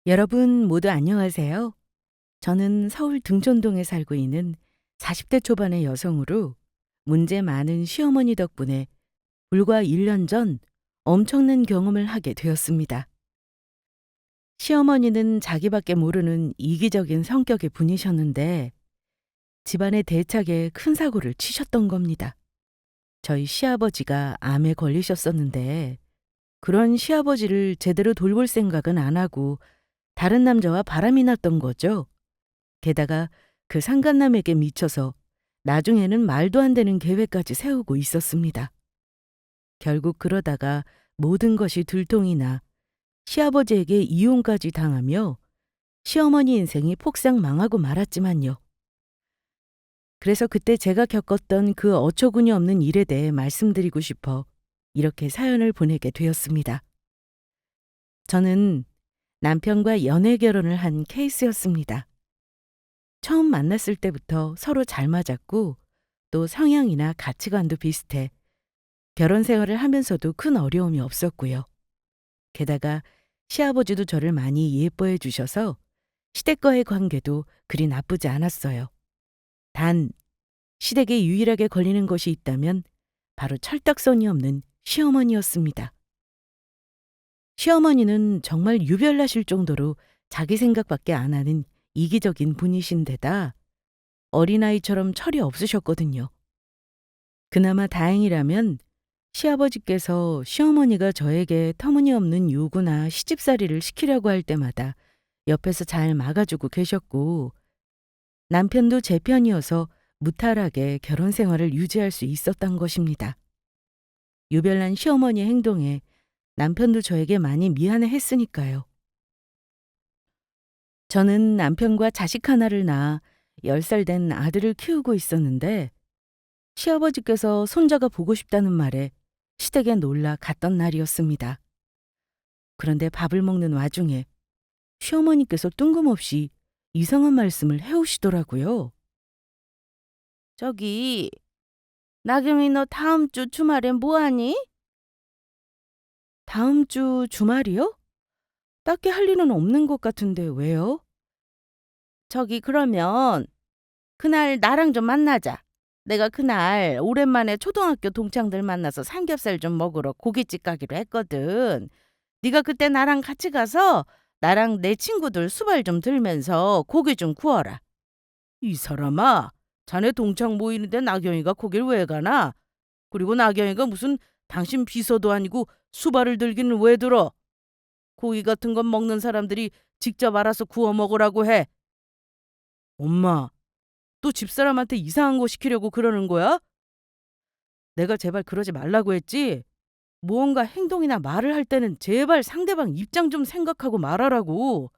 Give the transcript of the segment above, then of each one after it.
여러분 모두 안녕하세요. 저는 서울 등촌동에 살고 있는 40대 초반의 여성으로 문제 많은 시어머니 덕분에 불과 1년 전 엄청난 경험을 하게 되었습니다. 시어머니는 자기밖에 모르는 이기적인 성격의 분이셨는데 집안의 대차게 큰 사고를 치셨던 겁니다. 저희 시아버지가 암에 걸리셨었는데 그런 시아버지를 제대로 돌볼 생각은 안 하고 다른 남자와 바람이 났던 거죠. 게다가 그 상간남에게 미쳐서 나중에는 말도 안 되는 계획까지 세우고 있었습니다. 결국 그러다가 모든 것이 들통이 나 시아버지에게 이혼까지 당하며 시어머니 인생이 폭삭 망하고 말았지만요. 그래서 그때 제가 겪었던 그 어처구니 없는 일에 대해 말씀드리고 싶어 이렇게 사연을 보내게 되었습니다. 저는 남편과 연애 결혼을 한 케이스였습니다. 처음 만났을 때부터 서로 잘 맞았고 또 성향이나 가치관도 비슷해 결혼 생활을 하면서도 큰 어려움이 없었고요. 게다가 시아버지도 저를 많이 예뻐해 주셔서 시댁과의 관계도 그리 나쁘지 않았어요. 단 시댁에 유일하게 걸리는 것이 있다면 바로 철딱선이 없는 시어머니였습니다. 시어머니는 정말 유별나실 정도로 자기 생각밖에 안 하는 이기적인 분이신데다 어린아이처럼 철이 없으셨거든요. 그나마 다행이라면 시아버지께서 시어머니가 저에게 터무니없는 요구나 시집살이를 시키려고 할 때마다 옆에서 잘 막아주고 계셨고 남편도 제 편이어서 무탈하게 결혼 생활을 유지할 수 있었던 것입니다. 유별난 시어머니의 행동에 남편도 저에게 많이 미안해 했으니까요. 저는 남편과 자식 하나를 낳아 10살 된 아들을 키우고 있었는데 시아버지께서 손자가 보고 싶다는 말에 시댁에 놀라 갔던 날이었습니다. 그런데 밥을 먹는 와중에 시어머니께서 뜬금없이 이상한 말씀을 해오시더라고요. 저기, 나경이 너 다음 주 주말엔 뭐하니? 다음 주 주말이요? 딱히 할 일은 없는 것 같은데 왜요? 저기 그러면 그날 나랑 좀 만나자. 내가 그날 오랜만에 초등학교 동창들 만나서 삼겹살 좀 먹으러 고깃집 가기로 했거든. 네가 그때 나랑 같이 가서 나랑 내 친구들 수발 좀 들면서 고기 좀 구워라. 이 사람아, 자네 동창 모이는데 나경이가 거길 왜 가나? 그리고 나경이가 무슨 당신 비서도 아니고 수발을 들기는 왜 들어? 고기 같은 건 먹는 사람들이 직접 알아서 구워 먹으라고 해. 엄마, 또 집사람한테 이상한 거 시키려고 그러는 거야? 내가 제발 그러지 말라고 했지? 무언가 행동이나 말을 할 때는 제발 상대방 입장 좀 생각하고 말하라고.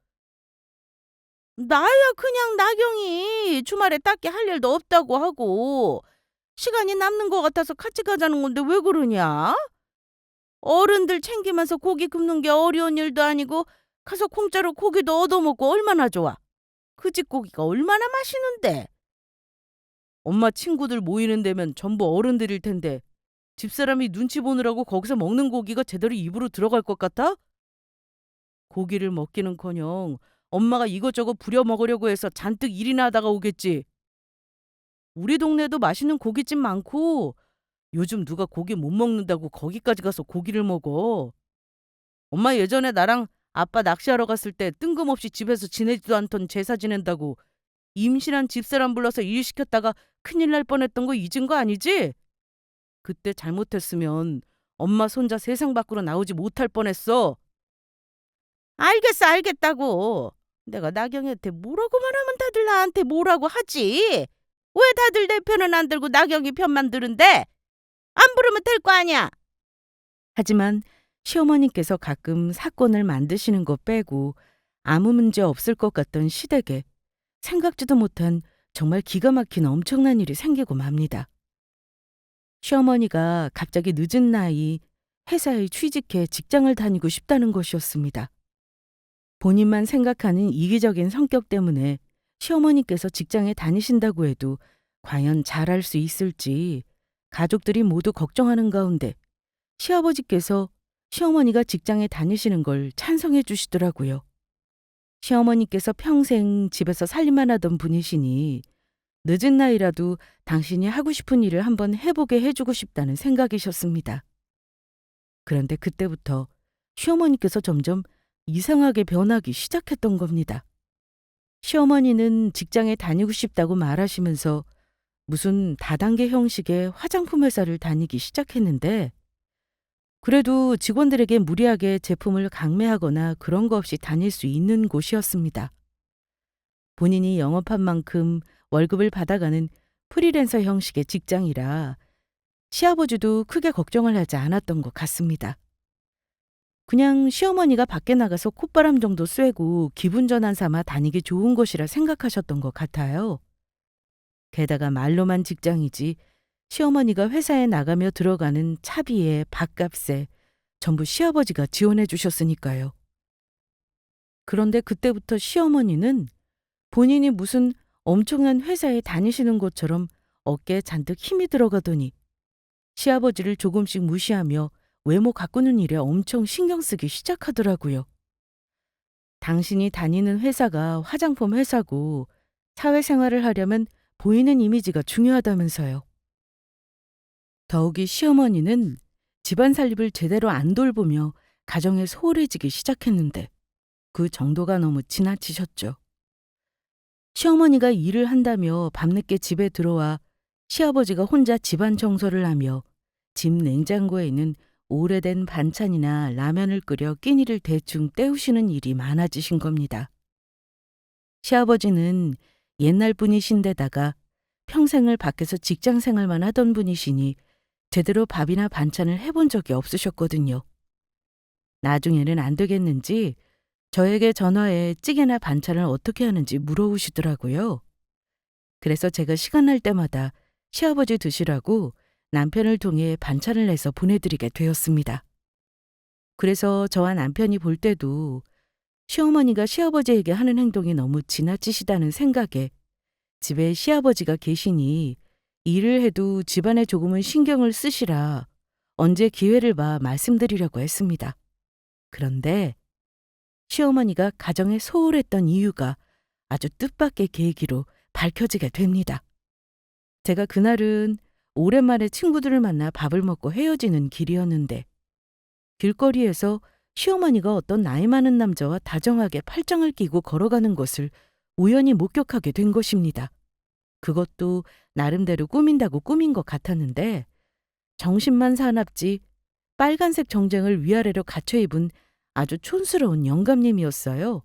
나야 그냥 나경이 주말에 딱히 할 일도 없다고 하고 시간이 남는 것 같아서 같이 가자는 건데 왜 그러냐? 어른들 챙기면서 고기 굽는 게 어려운 일도 아니고 가서 공짜로 고기도 얻어먹고 얼마나 좋아. 그 집 고기가 얼마나 맛있는데. 엄마 친구들 모이는 데면 전부 어른들일 텐데 집사람이 눈치 보느라고 거기서 먹는 고기가 제대로 입으로 들어갈 것 같아? 고기를 먹기는커녕 엄마가 이것저것 부려 먹으려고 해서 잔뜩 일이나 하다가 오겠지. 우리 동네도 맛있는 고깃집 많고 요즘 누가 고기 못 먹는다고 거기까지 가서 고기를 먹어. 엄마 예전에 나랑 아빠 낚시하러 갔을 때 뜬금없이 집에서 지내지도 않던 제사 지낸다고 임신한 집사람 불러서 일 시켰다가 큰일 날 뻔했던 거 잊은 거 아니지? 그때 잘못했으면 엄마 손자 세상 밖으로 나오지 못할 뻔했어. 알겠어, 알겠다고. 내가 나경이한테 뭐라고만 하면 다들 나한테 뭐라고 하지? 왜 다들 내 편은 안 들고 나경이 편만 들은데? 안 부르면 될 거 아니야. 하지만 시어머니께서 가끔 사건을 만드시는 거 빼고 아무 문제 없을 것 같던 시댁에 생각지도 못한 정말 기가 막힌 엄청난 일이 생기고 맙니다. 시어머니가 갑자기 늦은 나이 회사에 취직해 직장을 다니고 싶다는 것이었습니다. 본인만 생각하는 이기적인 성격 때문에 시어머니께서 직장에 다니신다고 해도 과연 잘할 수 있을지 가족들이 모두 걱정하는 가운데 시아버지께서 시어머니가 직장에 다니시는 걸 찬성해 주시더라고요. 시어머니께서 평생 집에서 살림만 하던 분이시니 늦은 나이라도 당신이 하고 싶은 일을 한번 해보게 해주고 싶다는 생각이셨습니다. 그런데 그때부터 시어머니께서 점점 이상하게 변하기 시작했던 겁니다. 시어머니는 직장에 다니고 싶다고 말하시면서 무슨 다단계 형식의 화장품 회사를 다니기 시작했는데, 그래도 직원들에게 무리하게 제품을 강매하거나 그런 거 없이 다닐 수 있는 곳이었습니다. 본인이 영업한 만큼 월급을 받아가는 프리랜서 형식의 직장이라 시아버지도 크게 걱정을 하지 않았던 것 같습니다. 그냥 시어머니가 밖에 나가서 콧바람 정도 쐬고 기분 전환 삼아 다니기 좋은 곳이라 생각하셨던 것 같아요. 게다가 말로만 직장이지 시어머니가 회사에 나가며 들어가는 차비에 밥값에 전부 시아버지가 지원해 주셨으니까요. 그런데 그때부터 시어머니는 본인이 무슨 엄청난 회사에 다니시는 것처럼 어깨에 잔뜩 힘이 들어가더니 시아버지를 조금씩 무시하며 외모 가꾸는 일에 엄청 신경 쓰기 시작하더라고요. 당신이 다니는 회사가 화장품 회사고 사회생활을 하려면 보이는 이미지가 중요하다면서요. 더욱이 시어머니는 집안 살림을 제대로 안 돌보며 가정에 소홀해지기 시작했는데 그 정도가 너무 지나치셨죠. 시어머니가 일을 한다며 밤늦게 집에 들어와 시아버지가 혼자 집안 청소를 하며 집 냉장고에 있는 오래된 반찬이나 라면을 끓여 끼니를 대충 때우시는 일이 많아지신 겁니다. 시아버지는 옛날 분이신데다가 평생을 밖에서 직장 생활만 하던 분이시니 제대로 밥이나 반찬을 해본 적이 없으셨거든요. 나중에는 안 되겠는지 저에게 전화해 찌개나 반찬을 어떻게 하는지 물어오시더라고요. 그래서 제가 시간 날 때마다 시아버지 드시라고 남편을 통해 반찬을 내서 보내드리게 되었습니다. 그래서 저와 남편이 볼 때도 시어머니가 시아버지에게 하는 행동이 너무 지나치시다는 생각에 집에 시아버지가 계시니 일을 해도 집안에 조금은 신경을 쓰시라 언제 기회를 봐 말씀드리려고 했습니다. 그런데 시어머니가 가정에 소홀했던 이유가 아주 뜻밖의 계기로 밝혀지게 됩니다. 제가 그날은 오랜만에 친구들을 만나 밥을 먹고 헤어지는 길이었는데 길거리에서 시어머니가 어떤 나이 많은 남자와 다정하게 팔짱을 끼고 걸어가는 것을 우연히 목격하게 된 것입니다. 그것도 나름대로 꾸민다고 꾸민 것 같았는데 정신만 사납지 빨간색 정장을 위아래로 갖춰 입은 아주 촌스러운 영감님이었어요.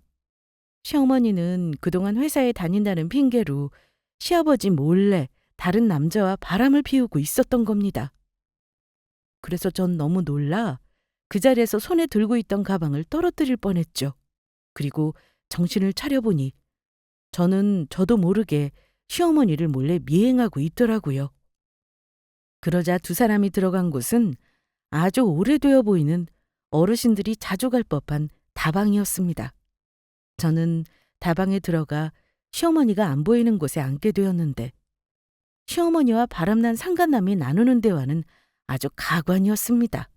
시어머니는 그동안 회사에 다닌다는 핑계로 시아버지 몰래 다른 남자와 바람을 피우고 있었던 겁니다. 그래서 전 너무 놀라 그 자리에서 손에 들고 있던 가방을 떨어뜨릴 뻔했죠. 그리고 정신을 차려보니 저도 모르게 시어머니를 몰래 미행하고 있더라고요. 그러자 두 사람이 들어간 곳은 아주 오래되어 보이는 어르신들이 자주 갈 법한 다방이었습니다. 저는 다방에 들어가 시어머니가 안 보이는 곳에 앉게 되었는데 시어머니와 바람난 상간남이 나누는 대화는 아주 가관이었습니다.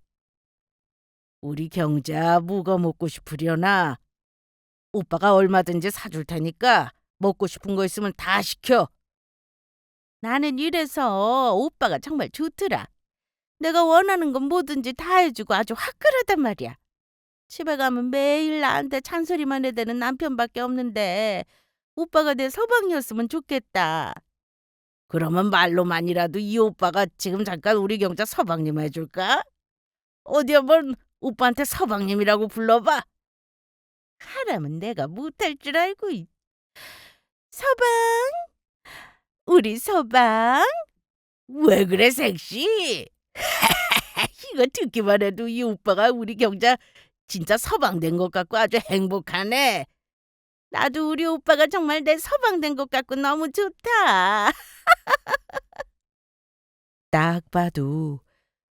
우리 경자 뭐가 먹고 싶으려나? 오빠가 얼마든지 사줄 테니까 먹고 싶은 거 있으면 다 시켜. 나는 이래서 오빠가 정말 좋더라. 내가 원하는 건 뭐든지 다 해주고 아주 화끈하단 말이야. 집에 가면 매일 나한테 잔소리만 해대는 남편밖에 없는데 오빠가 내 서방이었으면 좋겠다. 그러면 말로만이라도 이 오빠가 지금 잠깐 우리 경자 서방님 해줄까? 어디 한번 오빠한테 서방님이라고 불러봐. 하라면 내가 못할 줄 알고. 서방, 우리 서방. 왜 그래 섹시? 이거 듣기만 해도 이 오빠가 우리 경자 진짜 서방 된 것 같고 아주 행복하네. 나도 우리 오빠가 정말 내 서방 된 것 같고 너무 좋다. 딱 봐도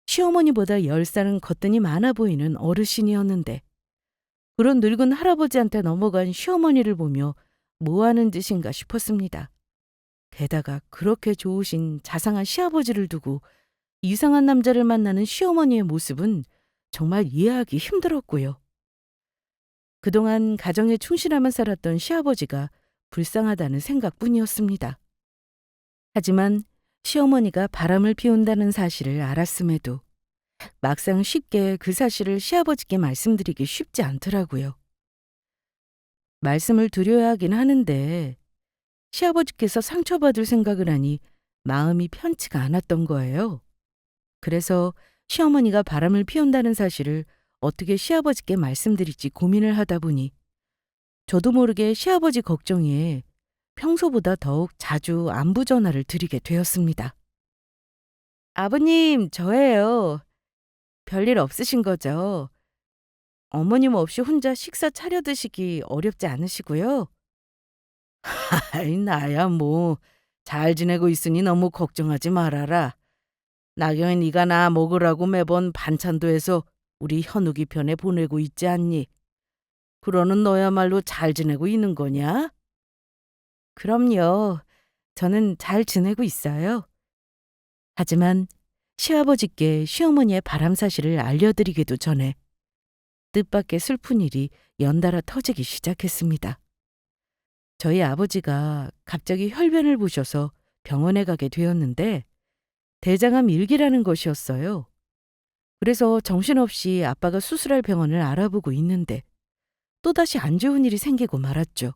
시어머니보다 10살은 거뜬히 많아 보이는 어르신이었는데 그런 늙은 할아버지한테 넘어간 시어머니를 보며 뭐 하는 짓인가 싶었습니다. 게다가 그렇게 좋으신 자상한 시아버지를 두고 이상한 남자를 만나는 시어머니의 모습은 정말 이해하기 힘들었고요. 그동안 가정에 충실하며 살았던 시아버지가 불쌍하다는 생각뿐이었습니다. 하지만 시어머니가 바람을 피운다는 사실을 알았음에도 막상 쉽게 그 사실을 시아버지께 말씀드리기 쉽지 않더라고요. 말씀을 드려야 하긴 하는데 시아버지께서 상처받을 생각을 하니 마음이 편치가 않았던 거예요. 그래서 시어머니가 바람을 피운다는 사실을 어떻게 시아버지께 말씀드릴지 고민을 하다 보니 저도 모르게 시아버지 걱정에 평소보다 더욱 자주 안부 전화를 드리게 되었습니다. 아버님, 저예요. 별일 없으신 거죠? 어머님 없이 혼자 식사 차려 드시기 어렵지 않으시고요? 아이, 나야 뭐. 잘 지내고 있으니 너무 걱정하지 말아라. 나경이 네가 나 먹으라고 매번 반찬도 해서 우리 현욱이 편에 보내고 있지 않니? 그러는 너야말로 잘 지내고 있는 거냐? 그럼요. 저는 잘 지내고 있어요. 하지만 시아버지께 시어머니의 바람 사실을 알려드리기도 전에 뜻밖의 슬픈 일이 연달아 터지기 시작했습니다. 저희 아버지가 갑자기 혈변을 보셔서 병원에 가게 되었는데 대장암 1기라는 것이었어요. 그래서 정신없이 아빠가 수술할 병원을 알아보고 있는데 또다시 안 좋은 일이 생기고 말았죠.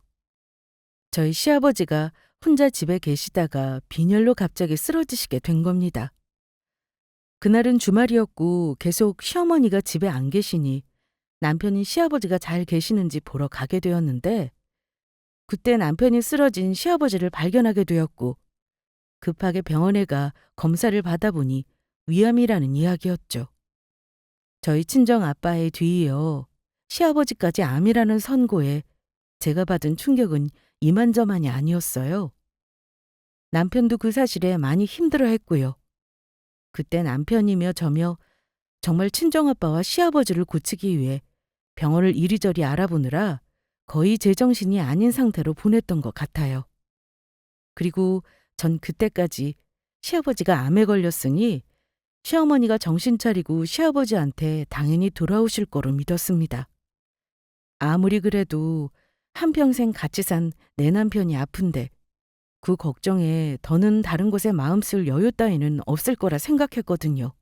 저희 시아버지가 혼자 집에 계시다가 빈혈로 갑자기 쓰러지시게 된 겁니다. 그날은 주말이었고 계속 시어머니가 집에 안 계시니 남편이 시아버지가 잘 계시는지 보러 가게 되었는데 그때 남편이 쓰러진 시아버지를 발견하게 되었고 급하게 병원에 가 검사를 받아보니 위암이라는 이야기였죠. 저희 친정 아빠에 뒤이어 시아버지까지 암이라는 선고에 제가 받은 충격은 이만저만이 아니었어요. 남편도 그 사실에 많이 힘들어했고요. 그때 남편이며 저며 정말 친정아빠와 시아버지를 고치기 위해 병원을 이리저리 알아보느라 거의 제정신이 아닌 상태로 보냈던 것 같아요. 그리고 전 그때까지 시아버지가 암에 걸렸으니 시어머니가 정신 차리고 시아버지한테 당연히 돌아오실 거로 믿었습니다. 아무리 그래도 한평생 같이 산 내 남편이 아픈데 그 걱정에 더는 다른 곳에 마음 쓸 여유 따위는 없을 거라 생각했거든요.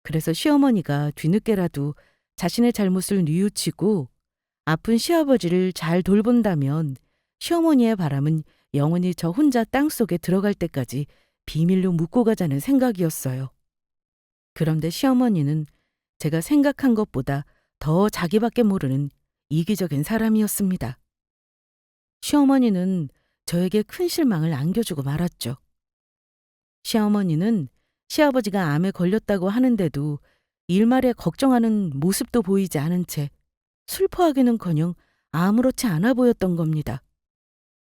그래서 시어머니가 뒤늦게라도 자신의 잘못을 뉘우치고 아픈 시아버지를 잘 돌본다면 시어머니의 바람은 영원히 저 혼자 땅속에 들어갈 때까지 비밀로 묻고 가자는 생각이었어요. 그런데 시어머니는 제가 생각한 것보다 더 자기밖에 모르는 이기적인 사람이었습니다. 시어머니는 저에게 큰 실망을 안겨주고 말았죠. 시어머니는 시아버지가 암에 걸렸다고 하는데도 일말에 걱정하는 모습도 보이지 않은 채 슬퍼하기는커녕 아무렇지 않아 보였던 겁니다.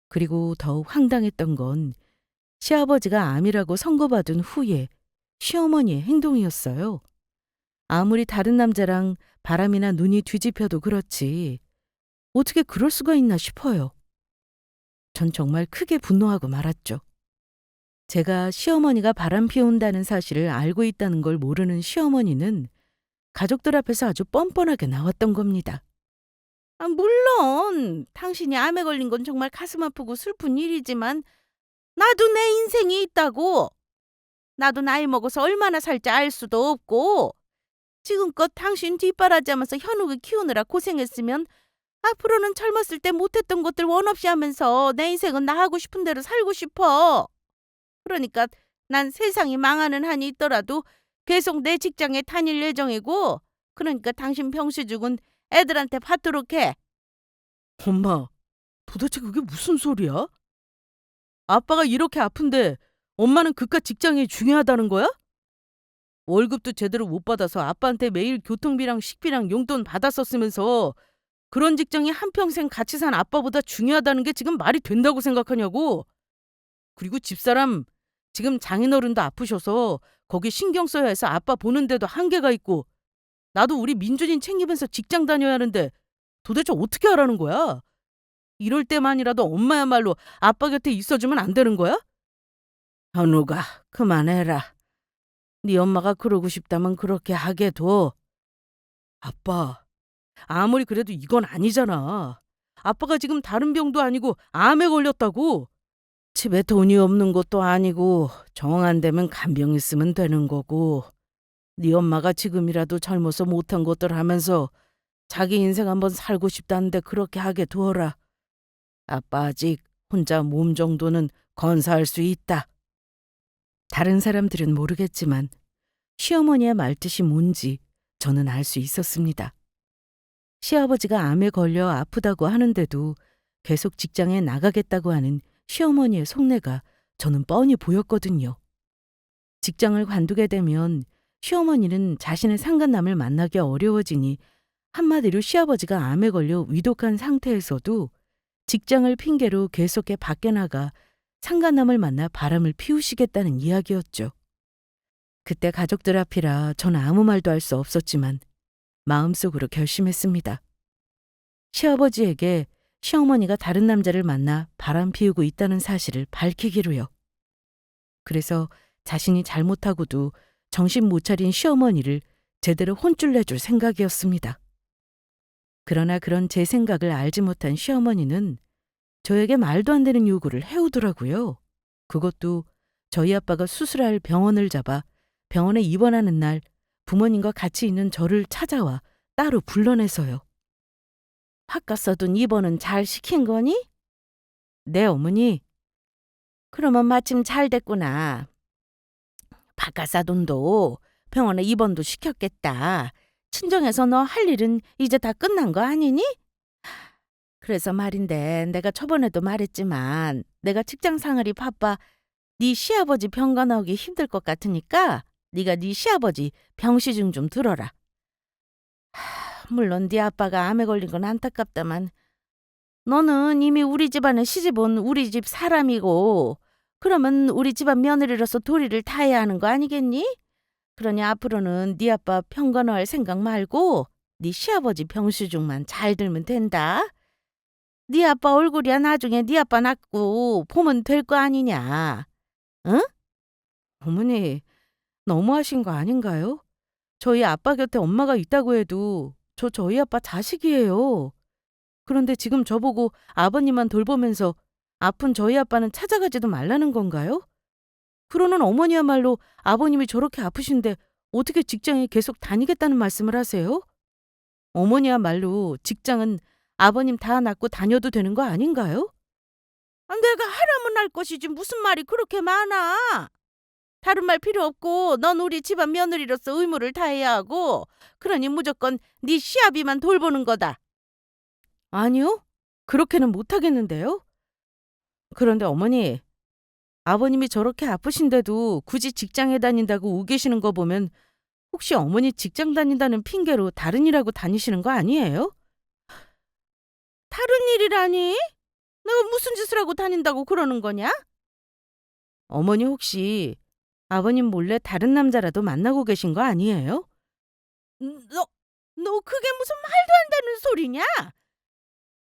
그리고 더욱 황당했던 건 시아버지가 암이라고 선고받은 후에 시어머니의 행동이었어요. 아무리 다른 남자랑 바람이나 눈이 뒤집혀도 그렇지 어떻게 그럴 수가 있나 싶어요. 전 정말 크게 분노하고 말았죠. 제가 시어머니가 바람 피운다는 사실을 알고 있다는 걸 모르는 시어머니는 가족들 앞에서 아주 뻔뻔하게 나왔던 겁니다. 물론 당신이 암에 걸린 건 정말 가슴 아프고 슬픈 일이지만 나도 내 인생이 있다고. 나도 나이 먹어서 얼마나 살지 알 수도 없고 지금껏 당신 뒷바라지하면서 현욱을 키우느라 고생했으면 앞으로는 젊었을 때 못했던 것들 원 없이 하면서 내 인생은 나 하고 싶은 대로 살고 싶어. 그러니까 난 세상이 망하는 한이 있더라도 계속 내 직장에 다닐 예정이고 그러니까 당신 병시죽은 애들한테 받도록 해. 엄마, 도대체 그게 무슨 소리야? 아빠가 이렇게 아픈데 엄마는 그깟 직장이 중요하다는 거야? 월급도 제대로 못 받아서 아빠한테 매일 교통비랑 식비랑 용돈 받았었으면서 그런 직장이 한평생 같이 산 아빠보다 중요하다는 게 지금 말이 된다고 생각하냐고. 그리고 집사람 지금 장인어른도 아프셔서 거기 신경 써야 해서 아빠 보는데도 한계가 있고 나도 우리 민준이 챙기면서 직장 다녀야 하는데 도대체 어떻게 하라는 거야? 이럴 때만이라도 엄마야말로 아빠 곁에 있어주면 안 되는 거야? 현우가 그만해라. 네 엄마가 그러고 싶다면 그렇게 하게 둬. 아빠, 아무리 그래도 이건 아니잖아. 아빠가 지금 다른 병도 아니고 암에 걸렸다고. 집에 돈이 없는 것도 아니고 정 안 되면 간병 있으면 되는 거고. 네 엄마가 지금이라도 젊어서 못한 것들 하면서 자기 인생 한번 살고 싶다는데 그렇게 하게 두어라. 아빠 아직 혼자 몸 정도는 건사할 수 있다. 다른 사람들은 모르겠지만 시어머니의 말뜻이 뭔지 저는 알 수 있었습니다. 시아버지가 암에 걸려 아프다고 하는데도 계속 직장에 나가겠다고 하는 시어머니의 속내가 저는 뻔히 보였거든요. 직장을 관두게 되면 시어머니는 자신의 상간남을 만나기 어려워지니 한마디로 시아버지가 암에 걸려 위독한 상태에서도 직장을 핑계로 계속해 밖에 나가 상간남을 만나 바람을 피우시겠다는 이야기였죠. 그때 가족들 앞이라 전 아무 말도 할 수 없었지만 마음속으로 결심했습니다. 시아버지에게 시어머니가 다른 남자를 만나 바람 피우고 있다는 사실을 밝히기로요. 그래서 자신이 잘못하고도 정신 못 차린 시어머니를 제대로 혼쭐 내줄 생각이었습니다. 그러나 그런 제 생각을 알지 못한 시어머니는 저에게 말도 안 되는 요구를 해오더라고요. 그것도 저희 아빠가 수술할 병원을 잡아 병원에 입원하는 날 부모님과 같이 있는 저를 찾아와 따로 불러내서요. 바깥 써둔 입원은 잘 시킨 거니? 네, 어머니. 그러면 마침 잘 됐구나. 바깥 사돈도 병원에 입원도 시켰겠다. 친정에서 너 할 일은 이제 다 끝난 거 아니니? 그래서 말인데 내가 저번에도 말했지만 내가 직장 생활이 바빠 네 시아버지 병가 나오기 힘들 것 같으니까 네가 네 시아버지 병시중 좀 들어라. 물론 네 아빠가 암에 걸린 건 안타깝다만 너는 이미 우리 집안에 시집 온 우리 집 사람이고 그러면 우리 집안 며느리로서 도리를 다해야 하는 거 아니겠니? 그러니 앞으로는 네 아빠 병가 나올 생각 말고 네 시아버지 병시중만 잘 들면 된다. 네 아빠 얼굴이야 나중에 네 아빠 낳고 보면 될 거 아니냐. 응? 어머니, 너무하신 거 아닌가요? 저희 아빠 곁에 엄마가 있다고 해도 저희 아빠 자식이에요. 그런데 지금 저보고 아버님만 돌보면서 아픈 저희 아빠는 찾아가지도 말라는 건가요? 그러는 어머니야말로 아버님이 저렇게 아프신데 어떻게 직장에 계속 다니겠다는 말씀을 하세요? 어머니야말로 직장은 아버님 다 낳고 다녀도 되는 거 아닌가요? 내가 하라면 할 것이지 무슨 말이 그렇게 많아. 다른 말 필요 없고 넌 우리 집안 며느리로서 의무를 다해야 하고 그러니 무조건 네 시아비만 돌보는 거다. 아니요. 그렇게는 못하겠는데요. 그런데 어머니, 아버님이 저렇게 아프신데도 굳이 직장에 다닌다고 우기시는 거 보면 혹시 어머니 직장 다닌다는 핑계로 다른 일하고 다니시는 거 아니에요? 다른 일이라니? 내가 무슨 짓을 하고 다닌다고 그러는 거냐? 어머니 혹시 아버님 몰래 다른 남자라도 만나고 계신 거 아니에요? 너 그게 무슨 말도 안 되는 소리냐?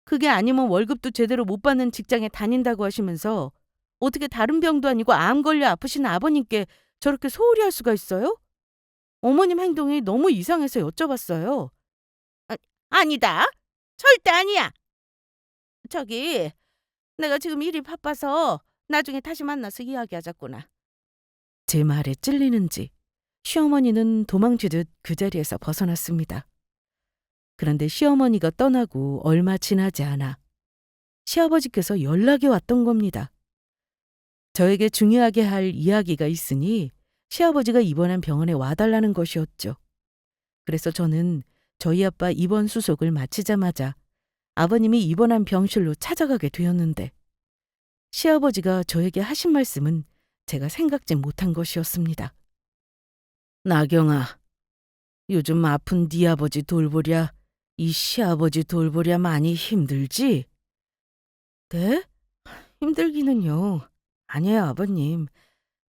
그게 아니면 월급도 제대로 못 받는 직장에 다닌다고 하시면서 어떻게 다른 병도 아니고 암 걸려 아프신 아버님께 저렇게 소홀히 할 수가 있어요? 어머님 행동이 너무 이상해서 여쭤봤어요. 아니다. 절대 아니야. 저기, 내가 지금 일이 바빠서 나중에 다시 만나서 이야기하자꾸나. 제 말에 찔리는지 시어머니는 도망치듯 그 자리에서 벗어났습니다. 그런데 시어머니가 떠나고 얼마 지나지 않아 시아버지께서 연락이 왔던 겁니다. 저에게 중요하게 할 이야기가 있으니 시아버지가 입원한 병원에 와달라는 것이었죠. 그래서 저는 저희 아빠 입원 수속을 마치자마자 아버님이 입원한 병실로 찾아가게 되었는데 시아버지가 저에게 하신 말씀은 제가 생각지 못한 것이었습니다. 나경아, 요즘 아픈 네 아버지 돌보랴 이 시아버지 돌보랴 많이 힘들지? 네? 힘들기는요. 아니에요, 아버님.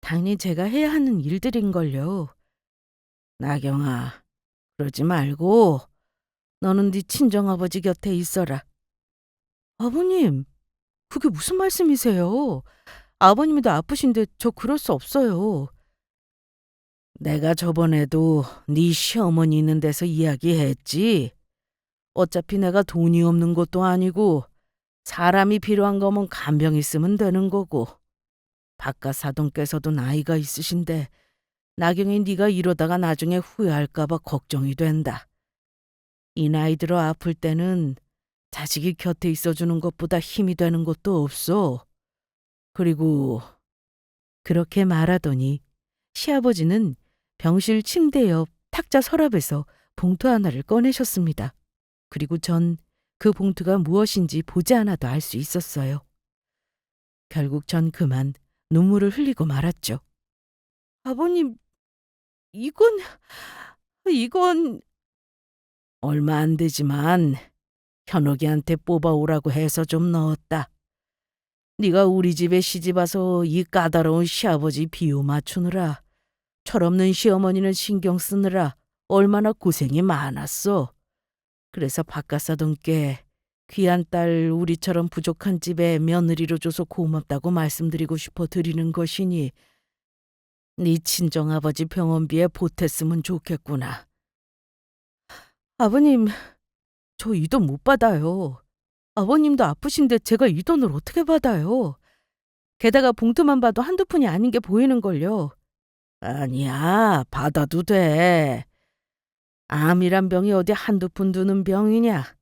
당연히 제가 해야 하는 일들인걸요. 나경아, 그러지 말고 너는 네 친정아버지 곁에 있어라. 아버님, 그게 무슨 말씀이세요? 아버님도 아프신데 저 그럴 수 없어요. 내가 저번에도 네 시어머니 있는 데서 이야기했지. 어차피 내가 돈이 없는 것도 아니고 사람이 필요한 거면 간병 있으면 되는 거고. 바깥 사돈께서도 나이가 있으신데 나경이 네가 이러다가 나중에 후회할까 봐 걱정이 된다. 이 나이 들어 아플 때는 자식이 곁에 있어주는 것보다 힘이 되는 것도 없어. 그리고 그렇게 말하더니 시아버지는 병실 침대 옆 탁자 서랍에서 봉투 하나를 꺼내셨습니다. 그리고 전 그 봉투가 무엇인지 보지 않아도 알 수 있었어요. 결국 전 그만 눈물을 흘리고 말았죠. 아버님, 이건 얼마 안 되지만 현옥이한테 뽑아오라고 해서 좀 넣었다. 네가 우리 집에 시집와서 이 까다로운 시아버지 비유 맞추느라 철없는 시어머니는 신경 쓰느라 얼마나 고생이 많았어. 그래서 바깥사돈께 귀한 딸 우리처럼 부족한 집에 며느리로 줘서 고맙다고 말씀드리고 싶어 드리는 것이니 네 친정아버지 병원비에 보탰으면 좋겠구나. 아버님, 저 이 돈 못 받아요. 아버님도 아프신데 제가 이 돈을 어떻게 받아요? 게다가 봉투만 봐도 한두 푼이 아닌 게 보이는걸요. 아니야, 받아도 돼. 암이란 병이 어디 한두 푼 드는 병이냐.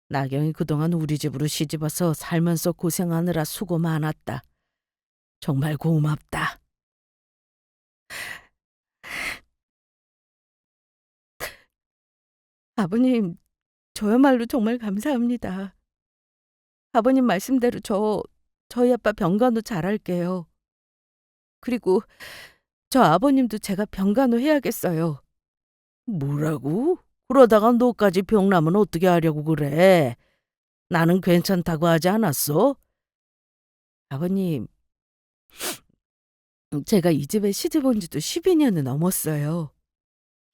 나경이 그동안 우리 집으로 시집와서 살면서 고생하느라 수고 많았다. 정말 고맙다. 아버님, 저야말로 정말 감사합니다. 아버님 말씀대로 저희 아빠 병간호 잘할게요. 그리고 저 아버님도 제가 병간호 해야겠어요. 뭐라고? 그러다가 너까지 병나면 어떻게 하려고 그래? 나는 괜찮다고 하지 않았어? 아버님, 제가 이 집에 시집 온 지도 12년은 넘었어요.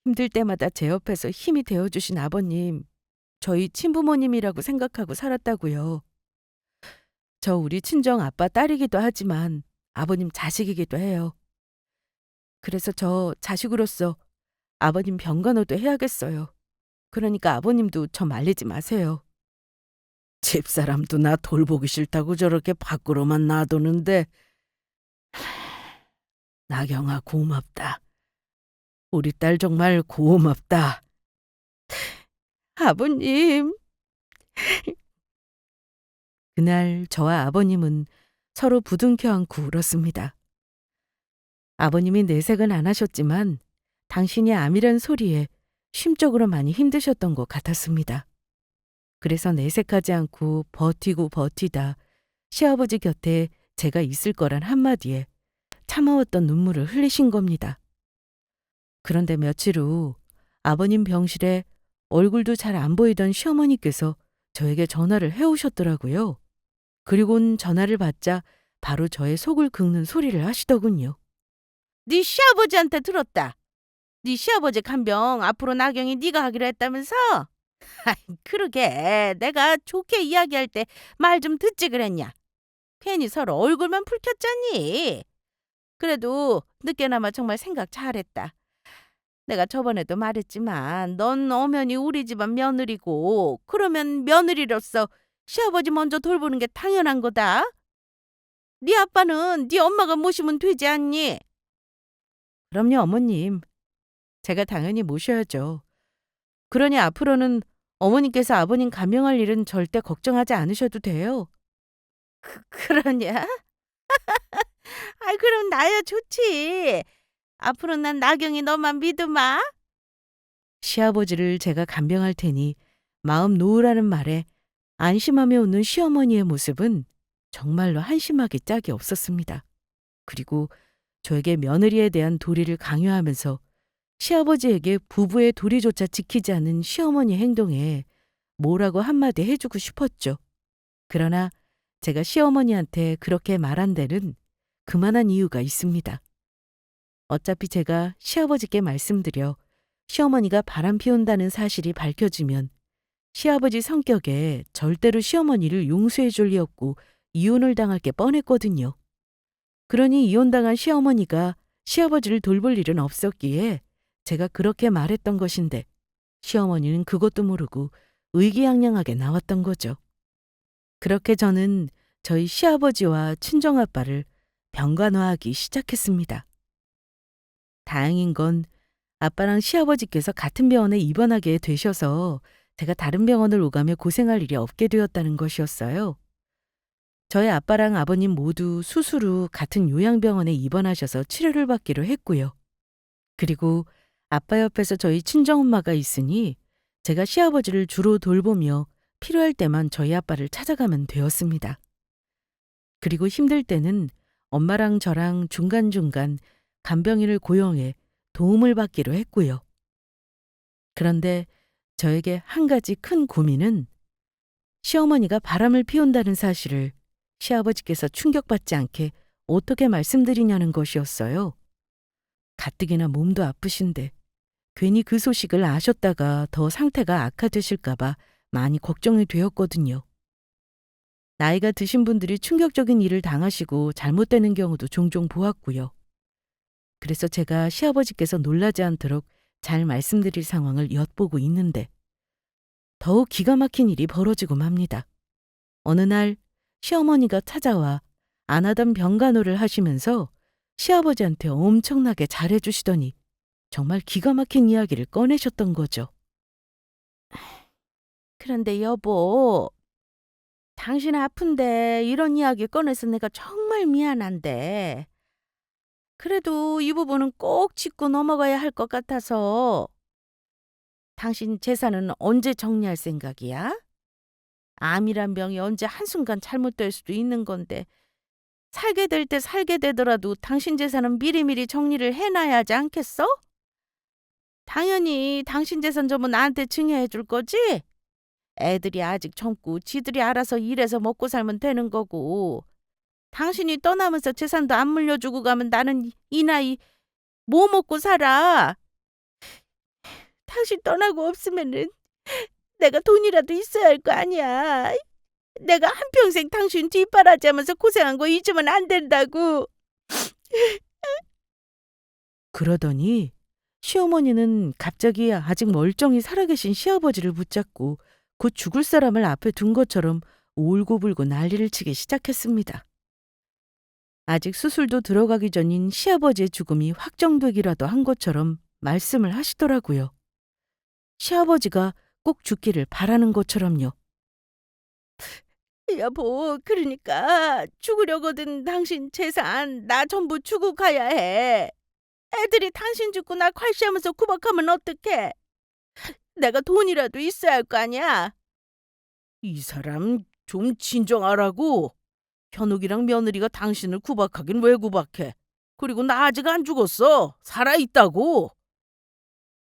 힘들 때마다 제 옆에서 힘이 되어주신 아버님, 저희 친부모님이라고 생각하고 살았다고요. 저 우리 친정 아빠 딸이기도 하지만 아버님 자식이기도 해요. 그래서 저 자식으로서 아버님 병간호도 해야겠어요. 그러니까 아버님도 저 말리지 마세요. 집사람도 나 돌보기 싫다고 저렇게 밖으로만 놔두는데 나경아 고맙다. 우리 딸 정말 고맙다. 아버님. 그날 저와 아버님은 서로 부둥켜 안고 울었습니다. 아버님이 내색은 안 하셨지만 당신이 암이란 소리에 심적으로 많이 힘드셨던 것 같았습니다. 그래서 내색하지 않고 버티고 버티다 시아버지 곁에 제가 있을 거란 한마디에 참아왔던 눈물을 흘리신 겁니다. 그런데 며칠 후 아버님 병실에 얼굴도 잘 안 보이던 시어머니께서 저에게 전화를 해오셨더라고요. 그리곤 전화를 받자 바로 저의 속을 긁는 소리를 하시더군요. 네 시아버지한테 들었다. 네 시아버지 간병 앞으로 나경이 네가 하기로 했다면서? 그러게 내가 좋게 이야기할 때 말 좀 듣지 그랬냐. 괜히 서로 얼굴만 붉혔잖니. 그래도 늦게나마 정말 생각 잘했다. 내가 저번에도 말했지만 넌 엄연히 우리 집안 며느리고 그러면 며느리로서 시아버지 먼저 돌보는 게 당연한 거다. 네 아빠는 네 엄마가 모시면 되지 않니? 그럼요 어머님. 제가 당연히 모셔야죠. 그러니 앞으로는 어머님께서 아버님 감명할 일은 절대 걱정하지 않으셔도 돼요. 그러냐? 아이 그럼 나야 좋지. 앞으로 난 나경이 너만 믿으마. 시아버지를 제가 간병할 테니 마음 놓으라는 말에 안심하며 웃는 시어머니의 모습은 정말로 한심하기 짝이 없었습니다. 그리고 저에게 며느리에 대한 도리를 강요하면서 시아버지에게 부부의 도리조차 지키지 않은 시어머니 행동에 뭐라고 한마디 해주고 싶었죠. 그러나 제가 시어머니한테 그렇게 말한 데는 그만한 이유가 있습니다. 어차피 제가 시아버지께 말씀드려 시어머니가 바람 피운다는 사실이 밝혀지면 시아버지 성격에 절대로 시어머니를 용서해 줄 리 없고 이혼을 당할 게 뻔했거든요. 그러니 이혼당한 시어머니가 시아버지를 돌볼 일은 없었기에 제가 그렇게 말했던 것인데 시어머니는 그것도 모르고 의기양양하게 나왔던 거죠. 그렇게 저는 저희 시아버지와 친정아빠를 병간호하기 시작했습니다. 다행인 건 아빠랑 시아버지께서 같은 병원에 입원하게 되셔서 제가 다른 병원을 오가며 고생할 일이 없게 되었다는 것이었어요. 저희 아빠랑 아버님 모두 수술 후 같은 요양병원에 입원하셔서 치료를 받기로 했고요. 그리고 아빠 옆에서 저희 친정엄마가 있으니 제가 시아버지를 주로 돌보며 필요할 때만 저희 아빠를 찾아가면 되었습니다. 그리고 힘들 때는 엄마랑 저랑 중간중간 간병인을 고용해 도움을 받기로 했고요. 그런데 저에게 한 가지 큰 고민은 시어머니가 바람을 피운다는 사실을 시아버지께서 충격받지 않게 어떻게 말씀드리냐는 것이었어요. 가뜩이나 몸도 아프신데 괜히 그 소식을 아셨다가 더 상태가 악화되실까봐 많이 걱정이 되었거든요. 나이가 드신 분들이 충격적인 일을 당하시고 잘못되는 경우도 종종 보았고요. 그래서 제가 시아버지께서 놀라지 않도록 잘 말씀드릴 상황을 엿보고 있는데 더욱 기가 막힌 일이 벌어지고 맙니다. 어느 날 시어머니가 찾아와 안 하던 병간호를 하시면서 시아버지한테 엄청나게 잘해주시더니 정말 기가 막힌 이야기를 꺼내셨던 거죠. 그런데 여보, 당신 아픈데 이런 이야기 꺼내서 내가 정말 미안한데 그래도 이 부분은 꼭 짚고 넘어가야 할 것 같아서 당신 재산은 언제 정리할 생각이야? 암이란 병이 언제 한순간 잘못될 수도 있는 건데 살게 될 때 살게 되더라도 당신 재산은 미리미리 정리를 해놔야 하지 않겠어? 당연히 당신 재산 전부 나한테 증여해 줄 거지? 애들이 아직 젊고 지들이 알아서 일해서 먹고 살면 되는 거고 당신이 떠나면서 재산도 안 물려주고 가면 나는 이 나이 뭐 먹고 살아? 당신 떠나고 없으면은 내가 돈이라도 있어야 할 거 아니야. 내가 한평생 당신 뒷바라지하면서 고생한 거 잊으면 안 된다고. 그러더니 시어머니는 갑자기 아직 멀쩡히 살아계신 시아버지를 붙잡고 곧 죽을 사람을 앞에 둔 것처럼 울고불고 난리를 치기 시작했습니다. 아직 수술도 들어가기 전인 시아버지의 죽음이 확정되기라도 한 것처럼 말씀을 하시더라고요. 시아버지가 꼭 죽기를 바라는 것처럼요. 여보, 그러니까 죽으려거든 당신 재산 나 전부 주고 가야 해. 애들이 당신 죽고 나 괄시하면서 구박하면 어떡해? 내가 돈이라도 있어야 할 거 아니야? 이 사람 좀 진정하라고. 현욱이랑 며느리가 당신을 구박하긴 왜 구박해? 그리고 나 아직 안 죽었어. 살아있다고.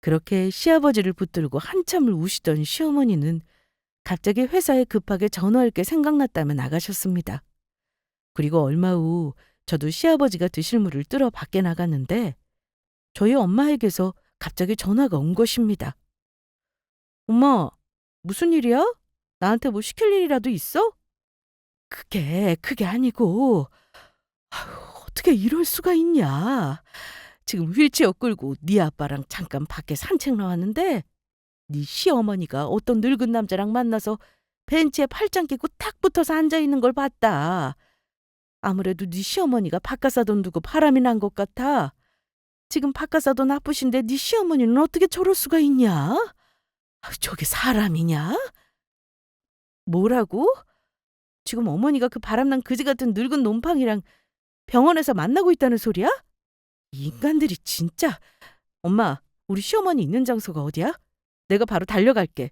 그렇게 시아버지를 붙들고 한참을 우시던 시어머니는 갑자기 회사에 급하게 전화할 게 생각났다며 나가셨습니다. 그리고 얼마 후 저도 시아버지가 드실 물을 뜨러 밖에 나갔는데 저희 엄마에게서 갑자기 전화가 온 것입니다. 엄마, 무슨 일이야? 나한테 뭐 시킬 일이라도 있어? 그게 아니고 어떻게 이럴 수가 있냐. 지금 휠체어 끌고 네 아빠랑 잠깐 밖에 산책 나왔는데 네 시어머니가 어떤 늙은 남자랑 만나서 벤치에 팔짱 끼고 탁 붙어서 앉아있는 걸 봤다. 아무래도 네 시어머니가 바깥사돈 두고 바람이 난 것 같아. 지금 바깥사돈 나쁘신데 네 시어머니는 어떻게 저럴 수가 있냐? 저게 사람이냐? 뭐라고? 지금 어머니가 그 바람난 그지 같은 늙은 놈팡이랑 병원에서 만나고 있다는 소리야? 이 인간들이 진짜. 엄마, 우리 시어머니 있는 장소가 어디야? 내가 바로 달려갈게.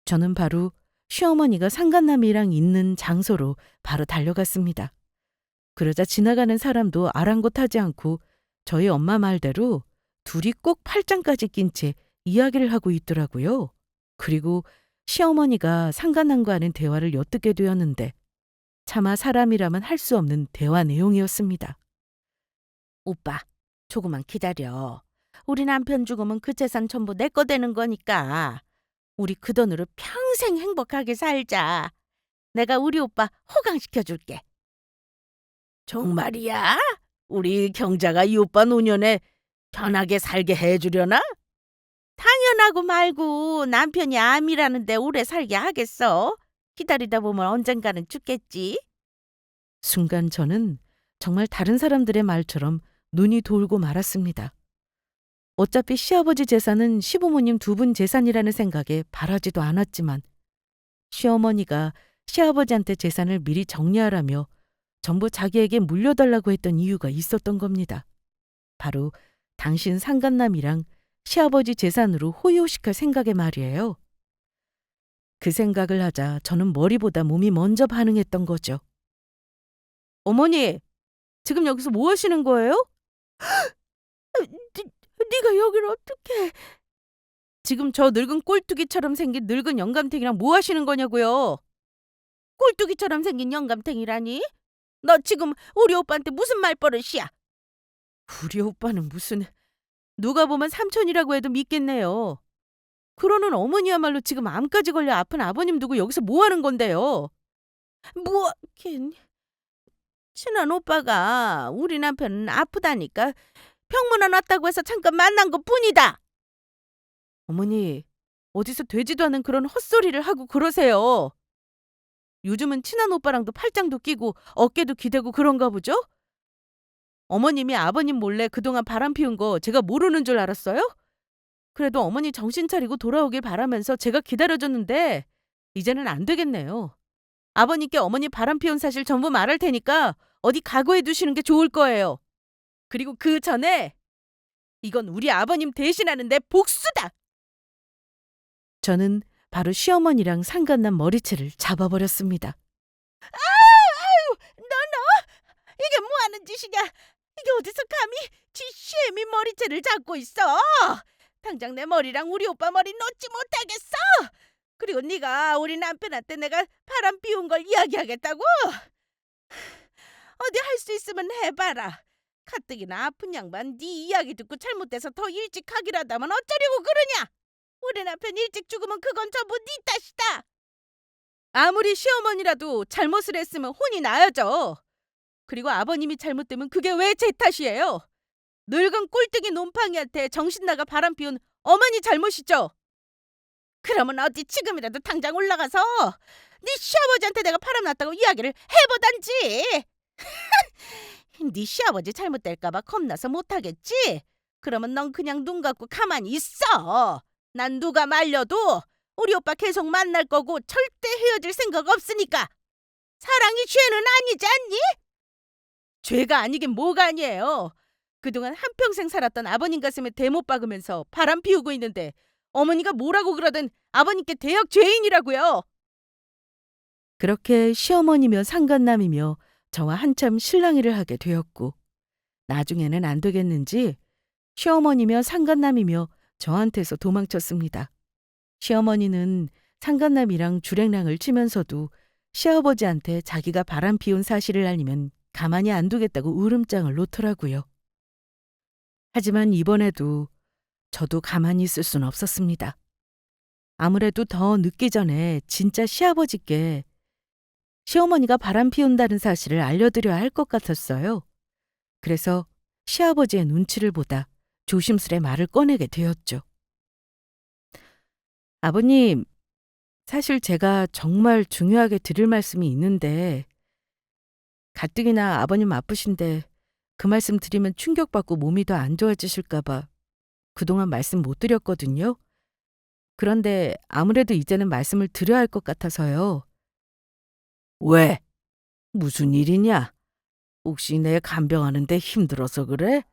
저는 바로 시어머니가 상간남이랑 있는 장소로 바로 달려갔습니다. 그러자 지나가는 사람도 아랑곳하지 않고 저희 엄마 말대로 둘이 꼭 팔짱까지 낀 채 이야기를 하고 있더라고요. 그리고 시어머니가 상간남과 하는 대화를 엿듣게 되었는데 차마 사람이라면 할 수 없는 대화 내용이었습니다. 오빠, 조금만 기다려. 우리 남편 죽으면 그 재산 전부 내 거 되는 거니까 우리 그 돈으로 평생 행복하게 살자. 내가 우리 오빠 호강시켜줄게. 정말이야? 우리 경자가 이 오빠 노년에 편하게 살게 해주려나? 당연하고 말고 남편이 암이라는데 오래 살게 하겠어? 기다리다 보면 언젠가는 죽겠지. 순간 저는 정말 다른 사람들의 말처럼 눈이 돌고 말았습니다. 어차피 시아버지 재산은 시부모님 두 분 재산이라는 생각에 바라지도 않았지만 시어머니가 시아버지한테 재산을 미리 정리하라며 전부 자기에게 물려달라고 했던 이유가 있었던 겁니다. 바로 당신 상간남이랑 시아버지 재산으로 호요식할 생각에 말이에요. 그 생각을 하자 저는 머리보다 몸이 먼저 반응했던 거죠. 어머니, 지금 여기서 뭐 하시는 거예요? 네가 여기를 어떻게... 지금 저 늙은 꼴뚜기처럼 생긴 늙은 영감탱이랑 뭐 하시는 거냐고요? 꼴뚜기처럼 생긴 영감탱이라니? 너 지금 우리 오빠한테 무슨 말버릇이야? 우리 오빠는 무슨... 누가 보면 삼촌이라고 해도 믿겠네요. 그러는 어머니야말로 지금 암까지 걸려 아픈 아버님 두고 여기서 뭐 하는 건데요? 뭐... 걘... 친한 오빠가 우리 남편은 아프다니까 병문안 왔다고 해서 잠깐 만난 것뿐이다. 어머니, 어디서 되지도 않은 그런 헛소리를 하고 그러세요. 요즘은 친한 오빠랑도 팔짱도 끼고 어깨도 기대고 그런가 보죠? 어머님이 아버님 몰래 그동안 바람 피운 거 제가 모르는 줄 알았어요? 그래도 어머니 정신 차리고 돌아오길 바라면서 제가 기다려줬는데 이제는 안 되겠네요. 아버님께 어머니 바람 피운 사실 전부 말할 테니까 어디 각오해 두시는 게 좋을 거예요. 그리고 그 전에 이건 우리 아버님 대신하는 내 복수다. 저는 바로 시어머니랑 상간남 머리채를 잡아버렸습니다. 아유, 이게 뭐 하는 짓이냐? 이게 어디서 감히 지 시애미 머리채를 잡고 있어? 당장 내 머리랑 우리 오빠 머리 놓지 못하겠어? 그리고 네가 우리 남편한테 내가 바람 피운 걸 이야기하겠다고? 어디 할 수 있으면 해봐라. 가뜩이나 아픈 양반 네 이야기 듣고 잘못돼서 더 일찍 하기로 하다면 어쩌려고 그러냐? 우리 남편 일찍 죽으면 그건 전부 네 탓이다. 아무리 시어머니라도 잘못을 했으면 혼이 나야죠. 그리고 아버님이 잘못되면 그게 왜 제 탓이에요? 늙은 꼴뚜기 놈팡이한테 정신 나가 바람 피운 어머니 잘못이죠. 그러면 어디 지금이라도 당장 올라가서 네 시아버지한테 내가 바람 났다고 이야기를 해보단지. 네 시아버지 잘못될까봐 겁나서 못하겠지? 그러면 넌 그냥 눈 감고 가만히 있어. 난 누가 말려도 우리 오빠 계속 만날 거고 절대 헤어질 생각 없으니까. 사랑이 죄는 아니지 않니? 죄가 아니긴 뭐가 아니에요. 그동안 한평생 살았던 아버님 가슴에 대못 박으면서 바람 피우고 있는데 어머니가 뭐라고 그러든 아버님께 대역 죄인이라고요. 그렇게 시어머니며 상간남이며 저와 한참 실랑이를 하게 되었고 나중에는 안 되겠는지 시어머니며 상간남이며 저한테서 도망쳤습니다. 시어머니는 상간남이랑 주랭랑을 치면서도 시아버지한테 자기가 바람 피운 사실을 알리면 가만히 안 두겠다고 울음장을 놓더라고요. 하지만 이번에도 저도 가만히 있을 순 없었습니다. 아무래도 더 늦기 전에 진짜 시아버지께 시어머니가 바람 피운다는 사실을 알려드려야 할 것 같았어요. 그래서 시아버지의 눈치를 보다 조심스레 말을 꺼내게 되었죠. 아버님, 사실 제가 정말 중요하게 드릴 말씀이 있는데 가뜩이나 아버님 아프신데 그 말씀 드리면 충격받고 몸이 더 안 좋아지실까 봐 그동안 말씀 못 드렸거든요. 그런데 아무래도 이제는 말씀을 드려야 할 것 같아서요. 왜? 무슨 일이냐? 혹시 내 간병하는데 힘들어서 그래?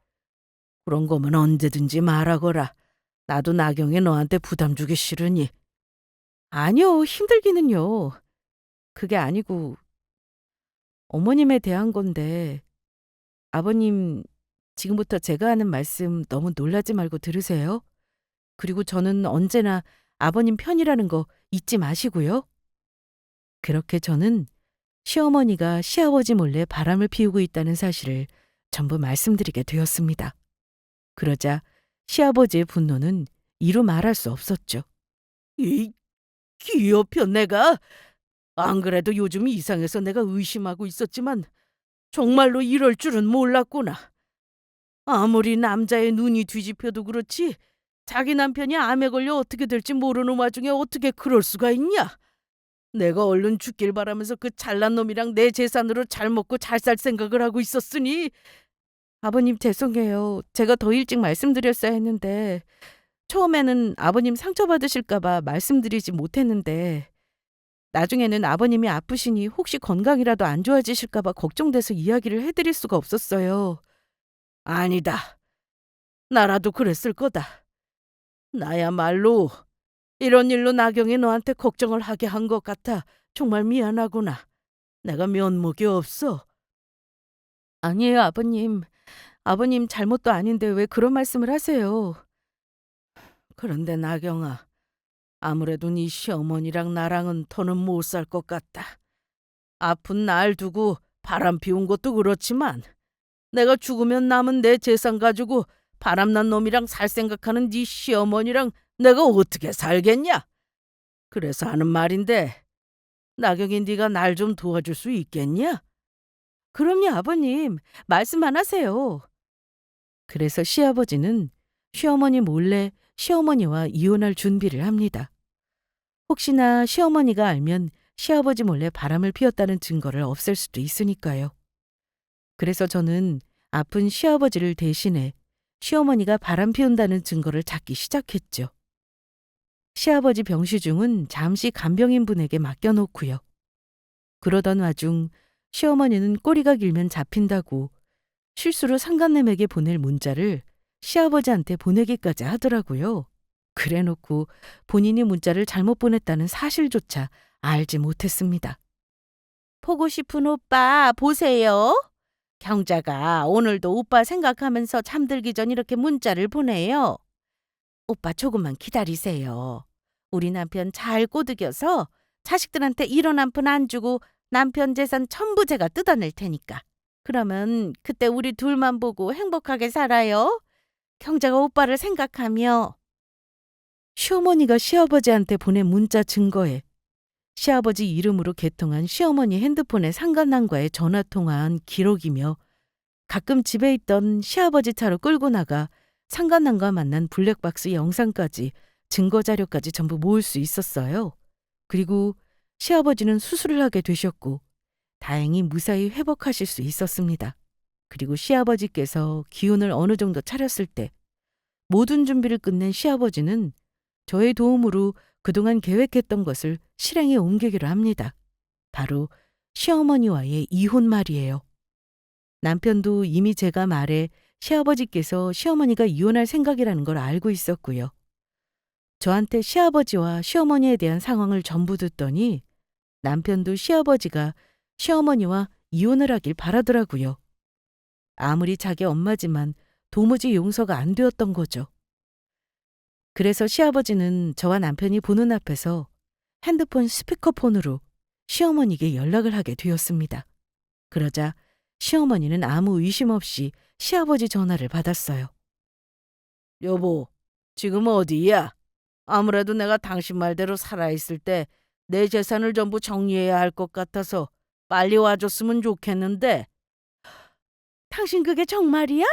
그런 거면 언제든지 말하거라. 나도 나경이 너한테 부담 주기 싫으니. 아니요, 힘들기는요. 그게 아니고 어머님에 대한 건데 아버님 지금부터 제가 하는 말씀 너무 놀라지 말고 들으세요. 그리고 저는 언제나 아버님 편이라는 거 잊지 마시고요. 그렇게 저는 시어머니가 시아버지 몰래 바람을 피우고 있다는 사실을 전부 말씀드리게 되었습니다. 그러자 시아버지의 분노는 이루 말할 수 없었죠. 이 기어편 내가 안 그래도 요즘 이상해서 내가 의심하고 있었지만 정말로 이럴 줄은 몰랐구나. 아무리 남자의 눈이 뒤집혀도 그렇지 자기 남편이 암에 걸려 어떻게 될지 모르는 와중에 어떻게 그럴 수가 있냐? 내가 얼른 죽길 바라면서 그 잘난 놈이랑 내 재산으로 잘 먹고 잘 살 생각을 하고 있었으니. 아버님 죄송해요. 제가 더 일찍 말씀드렸어야 했는데 처음에는 아버님 상처받으실까 봐 말씀드리지 못했는데 나중에는 아버님이 아프시니 혹시 건강이라도 안 좋아지실까 봐 걱정돼서 이야기를 해드릴 수가 없었어요. 아니다. 나라도 그랬을 거다. 나야말로 이런 일로 나경이 너한테 걱정을 하게 한 것 같아 정말 미안하구나. 내가 면목이 없어. 아니에요, 아버님. 아버님 잘못도 아닌데 왜 그런 말씀을 하세요? 그런데 나경아, 아무래도 네 시어머니랑 나랑은 더는 못 살 것 같다. 아픈 날 두고 바람 피운 것도 그렇지만 내가 죽으면 남은 내 재산 가지고 바람난 놈이랑 살 생각하는 네 시어머니랑 내가 어떻게 살겠냐? 그래서 하는 말인데 나경이 네가 날 좀 도와줄 수 있겠냐? 그럼요, 아버님. 말씀만 하세요. 그래서 시아버지는 시어머니 몰래 시어머니와 이혼할 준비를 합니다. 혹시나 시어머니가 알면 시아버지 몰래 바람을 피웠다는 증거를 없앨 수도 있으니까요. 그래서 저는 아픈 시아버지를 대신해 시어머니가 바람 피운다는 증거를 찾기 시작했죠. 시아버지 병시중은 잠시 간병인 분에게 맡겨놓고요. 그러던 와중 시어머니는 꼬리가 길면 잡힌다고 실수로 상간남에게 보낼 문자를 시아버지한테 보내기까지 하더라고요. 그래놓고 본인이 문자를 잘못 보냈다는 사실조차 알지 못했습니다. 보고 싶은 오빠 보세요. 경자가 오늘도 오빠 생각하면서 잠들기 전 이렇게 문자를 보내요. 오빠 조금만 기다리세요. 우리 남편 잘 꼬드겨서 자식들한테 이런 한 푼 안 주고 남편 재산 전부 제가 뜯어낼 테니까. 그러면 그때 우리 둘만 보고 행복하게 살아요. 경자가 오빠를 생각하며. 시어머니가 시아버지한테 보낸 문자 증거에 시아버지 이름으로 개통한 시어머니 핸드폰에 상간남과의 전화통화한 기록이며 가끔 집에 있던 시아버지 차로 끌고 나가 상간남과 만난 블랙박스 영상까지 증거자료까지 전부 모을 수 있었어요. 그리고 시아버지는 수술을 하게 되셨고 다행히 무사히 회복하실 수 있었습니다. 그리고 시아버지께서 기운을 어느 정도 차렸을 때 모든 준비를 끝낸 시아버지는 저의 도움으로 그동안 계획했던 것을 실행에 옮기기로 합니다. 바로 시어머니와의 이혼 말이에요. 남편도 이미 제가 말해 시아버지께서 시어머니가 이혼할 생각이라는 걸 알고 있었고요. 저한테 시아버지와 시어머니에 대한 상황을 전부 듣더니 남편도 시아버지가 시어머니와 이혼을 하길 바라더라고요. 아무리 자기 엄마지만 도무지 용서가 안 되었던 거죠. 그래서 시아버지는 저와 남편이 보는 앞에서 핸드폰 스피커폰으로 시어머니에게 연락을 하게 되었습니다. 그러자 시어머니는 아무 의심 없이 시아버지 전화를 받았어요. 여보, 지금 어디야? 아무래도 내가 당신 말대로 살아있을 때 내 재산을 전부 정리해야 할 것 같아서 빨리 와줬으면 좋겠는데. 당신 그게 정말이야?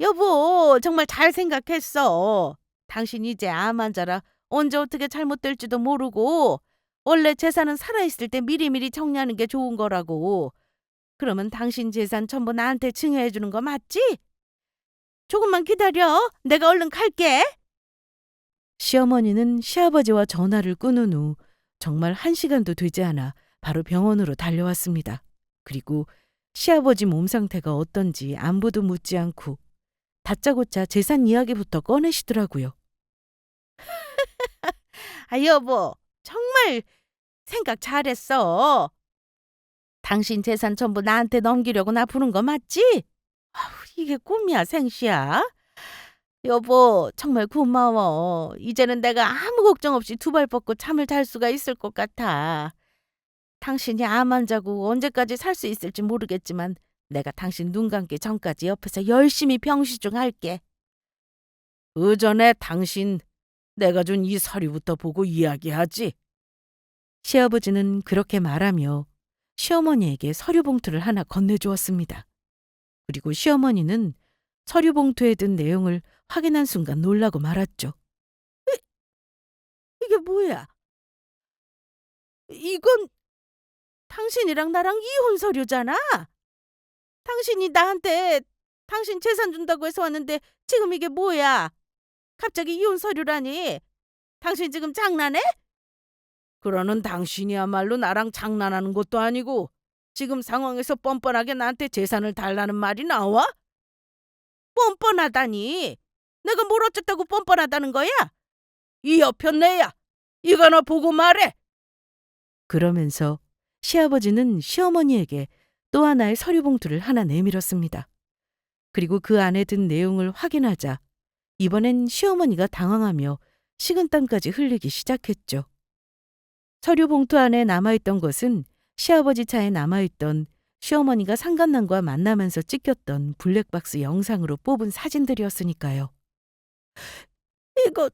여보, 정말 잘 생각했어. 당신 이제 암 환자라 언제 어떻게 잘못될지도 모르고 원래 재산은 살아있을 때 미리미리 정리하는 게 좋은 거라고. 그러면 당신 재산 전부 나한테 증여해 주는 거 맞지? 조금만 기다려. 내가 얼른 갈게. 시어머니는 시아버지와 전화를 끊은 후 정말 1시간도 되지 않아 바로 병원으로 달려왔습니다. 그리고 시아버지 몸 상태가 어떤지 안부도 묻지 않고 다짜고짜 재산 이야기부터 꺼내시더라고요. 아, 여보, 정말 생각 잘했어. 당신 재산 전부 나한테 넘기려고 나 부른 거 맞지? 아우, 이게 꿈이야, 생시야? 여보, 정말 고마워. 이제는 내가 아무 걱정 없이 두 발 뻗고 잠을 잘 수가 있을 것 같아. 당신이 암 환자고 언제까지 살 수 있을지 모르겠지만 내가 당신 눈 감기 전까지 옆에서 열심히 병시중 할게. 그 전에 당신 내가 준 이 서류부터 보고 이야기하지. 시아버지는 그렇게 말하며 시어머니에게 서류 봉투를 하나 건네주었습니다. 그리고 시어머니는 서류 봉투에 든 내용을 확인한 순간 놀라고 말았죠. 이게 뭐야? 이건 당신이랑 나랑 이혼 서류잖아. 당신이 나한테 당신 재산 준다고 해서 왔는데 지금 이게 뭐야? 갑자기 이혼 서류라니. 당신 지금 장난해? 그러는 당신이야말로 나랑 장난하는 것도 아니고 지금 상황에서 뻔뻔하게 나한테 재산을 달라는 말이 나와? 뻔뻔하다니. 내가 뭘 어쨌다고 뻔뻔하다는 거야? 이 여편네야. 이거나 보고 말해. 그러면서 시아버지는 시어머니에게 또 하나의 서류 봉투를 하나 내밀었습니다. 그리고 그 안에 든 내용을 확인하자 이번엔 시어머니가 당황하며 식은땀까지 흘리기 시작했죠. 서류 봉투 안에 남아있던 것은 시아버지 차에 남아있던 시어머니가 상간남과 만나면서 찍혔던 블랙박스 영상으로 뽑은 사진들이었으니까요. 이건...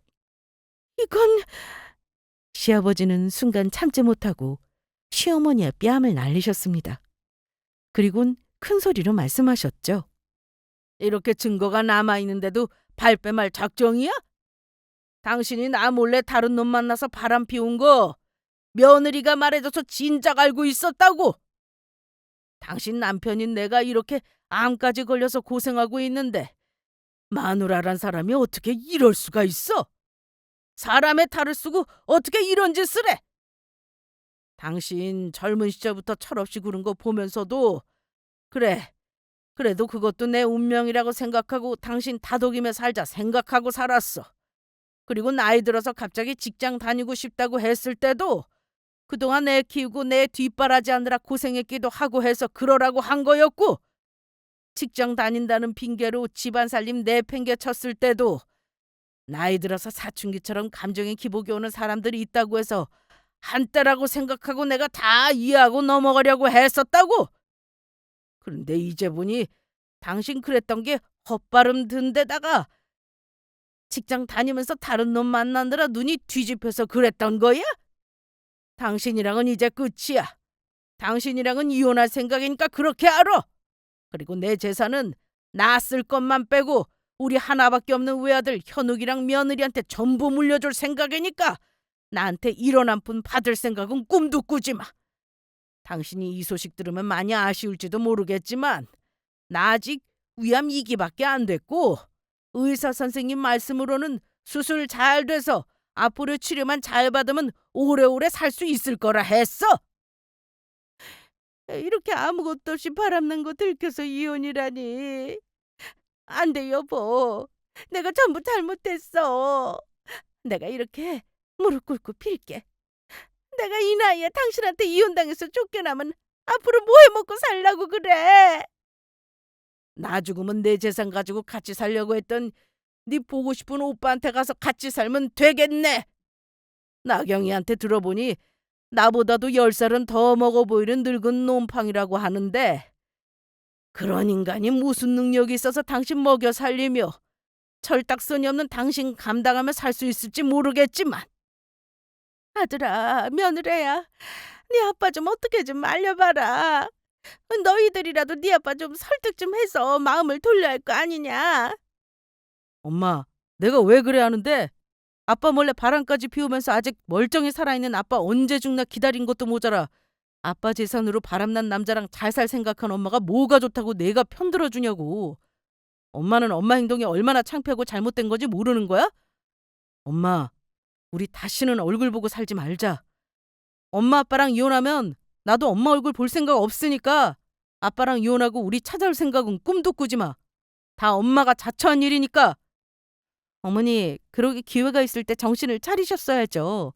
시아버지는 순간 참지 못하고 시어머니의 뺨을 날리셨습니다. 그리곤 큰 소리로 말씀하셨죠. 이렇게 증거가 남아있는데도 발뺌할 작정이야? 당신이 나 몰래 다른 놈 만나서 바람 피운 거 며느리가 말해줘서 진작 알고 있었다고. 당신 남편인 내가 이렇게 암까지 걸려서 고생하고 있는데 마누라란 사람이 어떻게 이럴 수가 있어? 사람의 탈을 쓰고 어떻게 이런 짓을 해? 당신 젊은 시절부터 철없이 구른 거 보면서도 그래, 그래도 그것도 내 운명이라고 생각하고 당신 다독이며 살자 생각하고 살았어. 그리고 나이 들어서 갑자기 직장 다니고 싶다고 했을 때도 그동안 애 키우고 내 뒷바라지 하느라 고생했기도 하고 해서 그러라고 한 거였고, 직장 다닌다는 핑계로 집안 살림 내팽개쳤을 때도 나이 들어서 사춘기처럼 감정의 기복이 오는 사람들이 있다고 해서 한때라고 생각하고 내가 다 이해하고 넘어가려고 했었다고. 그런데 이제 보니 당신 그랬던 게 헛발음 든 데다가 직장 다니면서 다른 놈 만나느라 눈이 뒤집혀서 그랬던 거야? 당신이랑은 이제 끝이야. 당신이랑은 이혼할 생각이니까 그렇게 알아. 그리고 내 재산은 나 쓸 것만 빼고 우리 하나밖에 없는 외아들 현욱이랑 며느리한테 전부 물려줄 생각이니까 나한테 이런 한 푼 받을 생각은 꿈도 꾸지 마. 당신이 이 소식 들으면 많이 아쉬울지도 모르겠지만 나 아직 위암 2기밖에 안 됐고 의사 선생님 말씀으로는 수술 잘 돼서 앞으로 치료만 잘 받으면 오래오래 살 수 있을 거라 했어. 이렇게 아무것도 없이 바람난 거 들켜서 이혼이라니. 안 돼, 여보. 내가 전부 잘못했어. 내가 이렇게 무릎 꿇고 빌게. 내가 이 나이에 당신한테 이혼당해서 쫓겨나면 앞으로 뭐 해먹고 살라고 그래. 나 죽으면 내 재산 가지고 같이 살려고 했던 네 보고 싶은 오빠한테 가서 같이 살면 되겠네. 나경이한테 들어보니 나보다도 10살은 더 먹어 보이는 늙은 놈팡이라고 하는데 그런 인간이 무슨 능력이 있어서 당신 먹여 살리며 철딱선이 없는 당신 감당하며 살 수 있을지 모르겠지만 아들아, 며느리야, 네 아빠 좀 어떻게 좀 말려봐라. 너희들이라도 네 아빠 좀 설득 좀 해서 마음을 돌려야 할 거 아니냐. 엄마, 내가 왜 그래 하는데? 아빠 몰래 바람까지 피우면서 아직 멀쩡히 살아있는 아빠 언제 죽나 기다린 것도 모자라 아빠 재산으로 바람난 남자랑 잘 살 생각한 엄마가 뭐가 좋다고 내가 편들어주냐고. 엄마는 엄마 행동이 얼마나 창피하고 잘못된 건지 모르는 거야? 엄마, 우리 다시는 얼굴 보고 살지 말자. 엄마 아빠랑 이혼하면 나도 엄마 얼굴 볼 생각 없으니까 아빠랑 이혼하고 우리 찾아올 생각은 꿈도 꾸지 마. 다 엄마가 자처한 일이니까. 어머니, 그러게 기회가 있을 때 정신을 차리셨어야죠.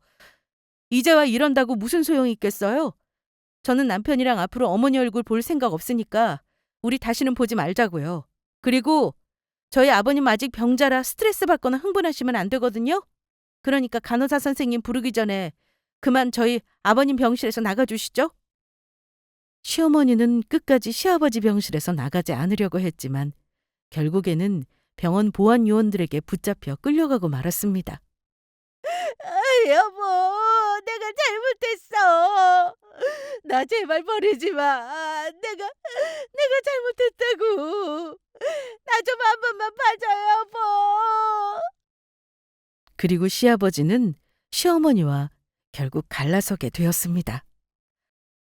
이제와 이런다고 무슨 소용이 있겠어요? 저는 남편이랑 앞으로 어머니 얼굴 볼 생각 없으니까 우리 다시는 보지 말자고요. 그리고 저희 아버님 아직 병자라 스트레스 받거나 흥분하시면 안 되거든요. 그러니까 간호사 선생님 부르기 전에 그만 저희 아버님 병실에서 나가주시죠. 시어머니는 끝까지 시아버지 병실에서 나가지 않으려고 했지만 결국에는 병원 보안 요원들에게 붙잡혀 끌려가고 말았습니다. 여보, 내가 잘못했어. 나 제발 버리지 마. 내가 잘못했다고. 나 좀 한 번만 봐줘요, 여보. 그리고 시아버지는 시어머니와 결국 갈라서게 되었습니다.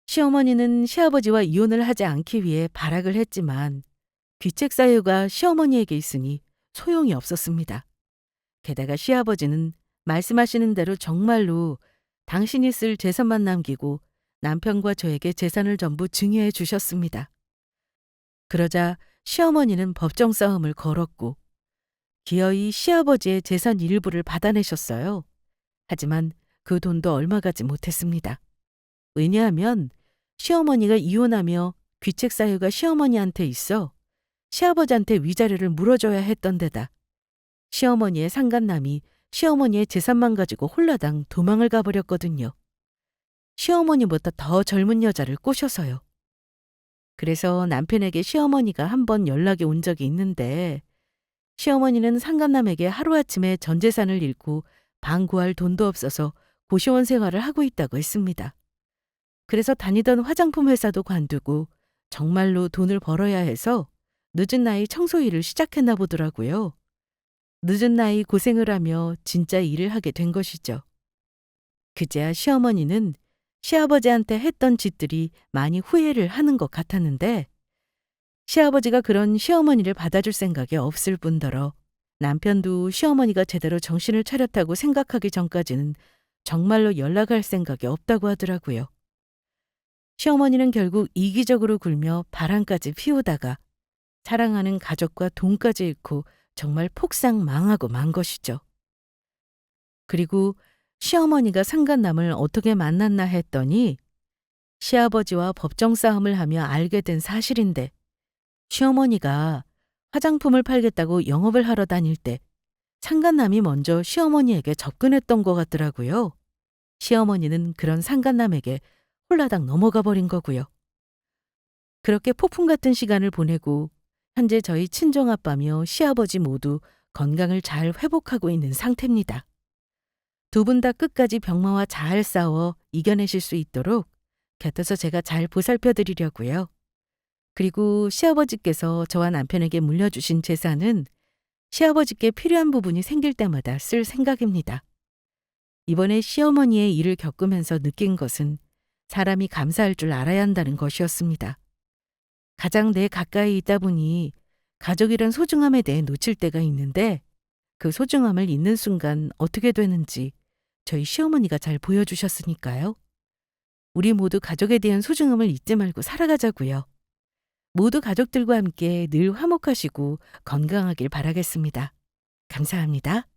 시어머니는 시아버지와 이혼을 하지 않기 위해 발악을 했지만 귀책 사유가 시어머니에게 있으니 소용이 없었습니다. 게다가 시아버지는 말씀하시는 대로 정말로 당신이 쓸 재산만 남기고 남편과 저에게 재산을 전부 증여해 주셨습니다. 그러자 시어머니는 법정 싸움을 걸었고 기어이 시아버지의 재산 일부를 받아내셨어요. 하지만 그 돈도 얼마 가지 못했습니다. 왜냐하면 시어머니가 이혼하며 귀책 사유가 시어머니한테 있어 시아버지한테 위자료를 물어줘야 했던 데다 시어머니의 상간남이 시어머니의 재산만 가지고 홀라당 도망을 가버렸거든요. 시어머니보다 더 젊은 여자를 꼬셔서요. 그래서 남편에게 시어머니가 한 번 연락이 온 적이 있는데 시어머니는 상간남에게 하루아침에 전 재산을 잃고 방 구할 돈도 없어서 고시원 생활을 하고 있다고 했습니다. 그래서 다니던 화장품 회사도 관두고 정말로 돈을 벌어야 해서 늦은 나이 청소 일을 시작했나 보더라고요. 늦은 나이 고생을 하며 진짜 일을 하게 된 것이죠. 그제야 시어머니는 시아버지한테 했던 짓들이 많이 후회를 하는 것 같았는데 시아버지가 그런 시어머니를 받아줄 생각이 없을 뿐더러 남편도 시어머니가 제대로 정신을 차렸다고 생각하기 전까지는 정말로 연락할 생각이 없다고 하더라고요. 시어머니는 결국 이기적으로 굴며 바람까지 피우다가 사랑하는 가족과 돈까지 잃고 정말 폭삭 망하고 만 것이죠. 그리고 시어머니가 상간남을 어떻게 만났나 했더니 시아버지와 법정 싸움을 하며 알게 된 사실인데 시어머니가 화장품을 팔겠다고 영업을 하러 다닐 때 상간남이 먼저 시어머니에게 접근했던 것 같더라고요. 시어머니는 그런 상간남에게 홀라당 넘어가 버린 거고요. 그렇게 폭풍 같은 시간을 보내고 현재 저희 친정아빠며 시아버지 모두 건강을 잘 회복하고 있는 상태입니다. 두 분 다 끝까지 병마와 잘 싸워 이겨내실 수 있도록 곁에서 제가 잘 보살펴 드리려고요. 그리고 시아버지께서 저와 남편에게 물려주신 재산은 시아버지께 필요한 부분이 생길 때마다 쓸 생각입니다. 이번에 시어머니의 일을 겪으면서 느낀 것은 사람이 감사할 줄 알아야 한다는 것이었습니다. 가장 내 가까이 있다 보니 가족이란 소중함에 대해 놓칠 때가 있는데 그 소중함을 잊는 순간 어떻게 되는지 저희 시어머니가 잘 보여주셨으니까요. 우리 모두 가족에 대한 소중함을 잊지 말고 살아가자고요. 모두 가족들과 함께 늘 화목하시고 건강하길 바라겠습니다. 감사합니다.